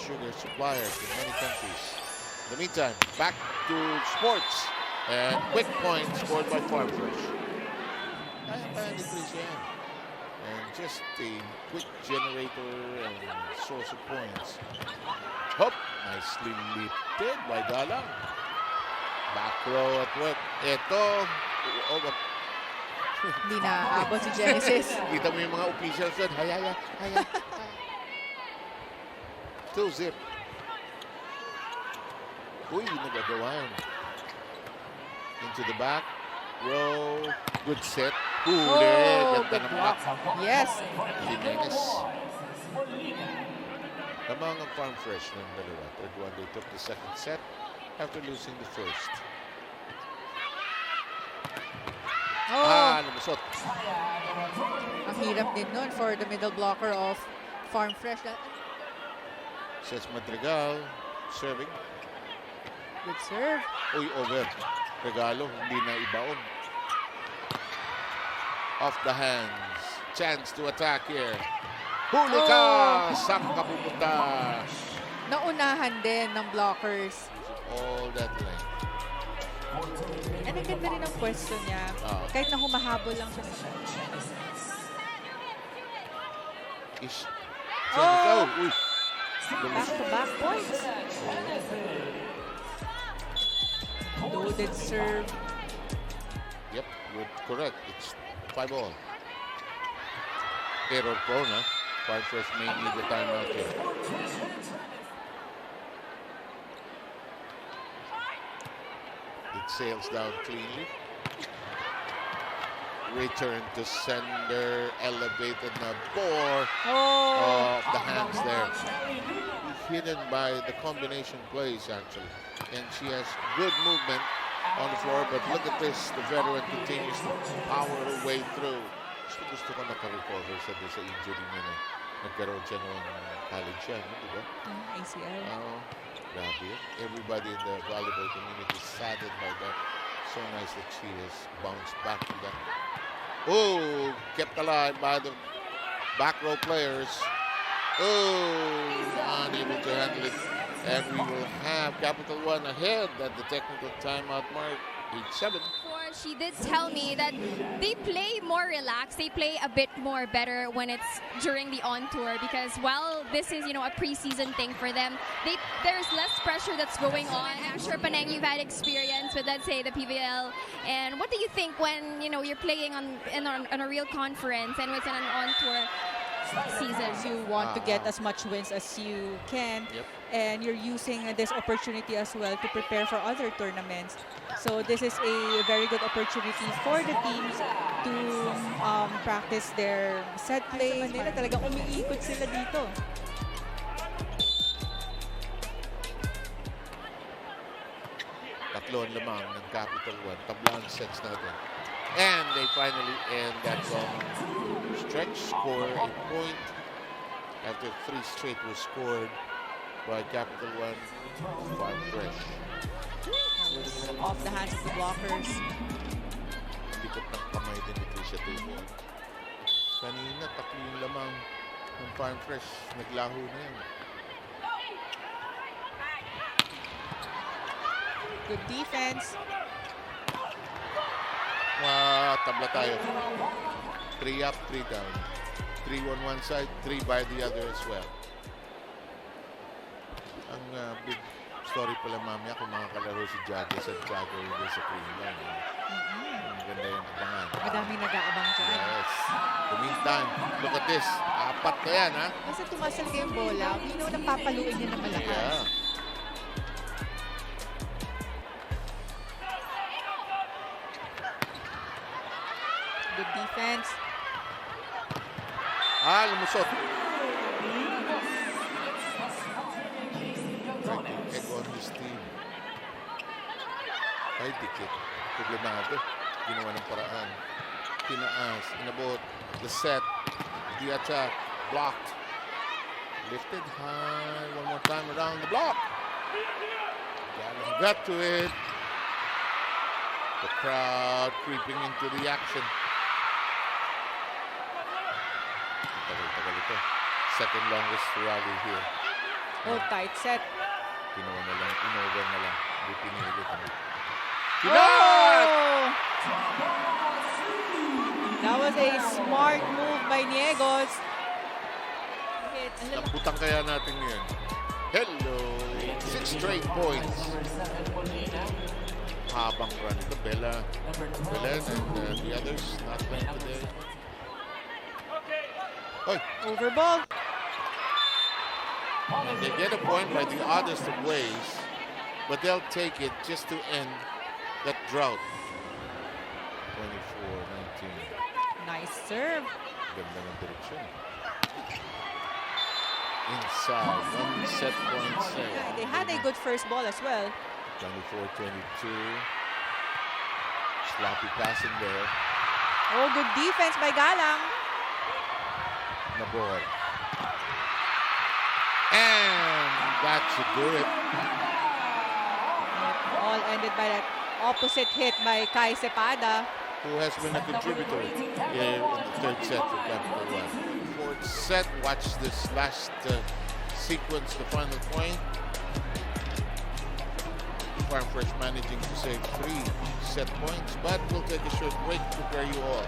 sugar suppliers in many countries. In the meantime, back to sports. And quick point scored by Farm Fresh. Kaya ni Tricia yan. And just a quick generator and source of points. Hop! Nicely lifted by Galang. Back row at work. Ito. Hindi na abot si Genesis. Kita mo yung mga officials doon. Hayaya. 2-0. Uy, nagagawa yun. Into the back. Row. Good set. Huli. Ganda ng block. Yes. Jimenez. Lamang ang Farm Fresh ng dalawa. Third one, they took the second set after losing the first. Lumusot. Ang hirap din nun for the middle blocker of Farm Fresh. Says Madrigal. Serving. Good serve. Uy, over. Regalo, hindi na ibaon. Off the hands. Chance to attack here. Huli ka! Saan ka pupunta? Naunahan din ng blockers. All that length. And ang ganda rin ang pwesto niya. Kahit na humahabol lang siya sa Uy. Back-to-back points. Loaded serve. Yep, correct. It's 5-all. Error prone, huh? Farm Fresh may need the timeout here. It sails down cleanly. Return to sender. Elevated na bore. Off the hands there. Hidden by the combination plays, actually. And she has good movement on the floor. But look at this. The veteran continues to power her way through. Gusto ko naka-recover sa injury niya na nagkaroon siya noong college siya, no? Diba? ACL. Grabe yun. Everybody in the volleyball community is saddened by that. So nice that she has bounced back from that. Oh, kept alive by the back row players. Oh, unable to handle it. And we will have Capital One ahead at the technical timeout mark, 8-7. She did tell me that they play more relaxed. They play a bit more better when it's during the on-tour because while this is, a preseason thing for them, there's less pressure that's going on. I'm sure, Paneng, you've had experience with, let's say, the PVL. And what do you think when, you're playing on a real conference and it's in an on-tour season? You want to get as much wins as you can. Yep. And you're using this opportunity as well to prepare for other tournaments. So this is a very good opportunity for the teams to practice their set play. Nila talagang umiikot sila dito. Tatlo ang lamang ng Capital One. Tablang sets natin. And they finally end that long stretch. Score a point after 3 straight was scored by Capital One. Farm Fresh. Off the hands of the blockers. Likot ng kamay din ni Tricia Tubo. Kanina, tatlo yung lamang ng Farm Fresh. Naglaho na yan. Good defense. Tabla tayo. 3 up, 3 down. 3 on one side, 3 by the other as well. Ang big story pala mamaya kung makakalaro si Jagger at Jagger yung sa Greenland. Ang ganda yung abangan. Madaming nag-aabang dyan. Yes. In the meantime, look at this. 4 na yan, ha? Kasi tumasal kayong bola, we know na papaluin niya na malakas. Yeah. Good defense. Lumusot. Egg on his team. Ay, dikit. Problemado. Ginawa ng paraan. Tinaas. Inabot. The set. The attack. Blocked. Lifted high. One more time around the block. Got to it. The crowd creeping into the action. Tagal-tagal ito. Second longest rally here. Oh, tight set. Ginawa na lang, in-over na lang. Hindi pinilit. Oh! That was a smart move by Niegos. Hit. Lambutan kaya natin yan. Hello! 6 straight points. Habang run ito, Belen and the others not playing today. Oy! Over ball. And they get a point by the oddest of ways, but they'll take it just to end that drought. 24-19. Nice serve. Ganda ng direksyon. Inside, 1 set point save. Yeah, they had a good first ball as well. 24-22. Sloppy passing there. Oh, good defense by Galang. Nabor. And that should do it. All ended by that opposite hit by Kai Cepada. Who has been a contributor in the third set for Capital One. Fourth set, watch this last sequence, the final point. Farm Fresh managing to save 3 set points, but we'll take a short break to prepare you all